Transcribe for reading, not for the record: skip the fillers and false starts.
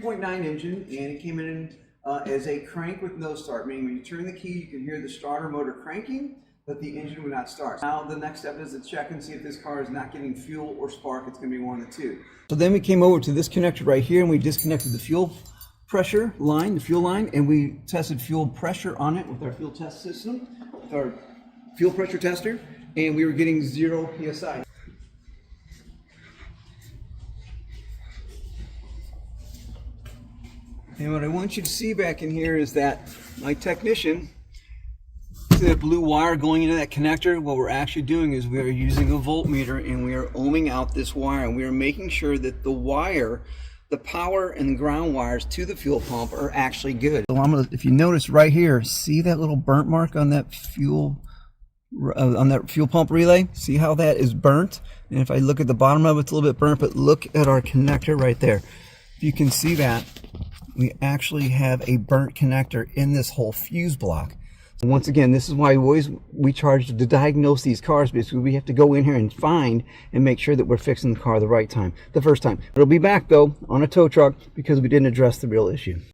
3.9 engine, and it came in as a crank with no start, meaning when you turn the key, you can hear the starter motor cranking, but the engine would not start. Now the next step is to check and see if this car is not getting fuel or spark. It's going to be one of the two. So then we came over to this connector right here, and we disconnected the fuel pressure line, the fuel line, and we tested fuel pressure on it with our fuel test system, with our fuel pressure tester, and we were getting 0 psi. And what I want you to see back in here is that my technician, the blue wire going into that connector, what we're actually doing is we are using a voltmeter and we are ohming out this wire, and we are making sure that the wire, the power and ground wires to the fuel pump are actually good. So if you notice right here, see that little burnt mark on that fuel pump relay? See how that is burnt? And if I look at the bottom of it, it's a little bit burnt, but look at our connector right there. If you can see that, we actually have a burnt connector in this whole fuse block. And once again, this is why we charge to diagnose these cars, because we have to go in here and find and make sure that we're fixing the car the right time, the first time. It'll be back though on a tow truck because we didn't address the real issue.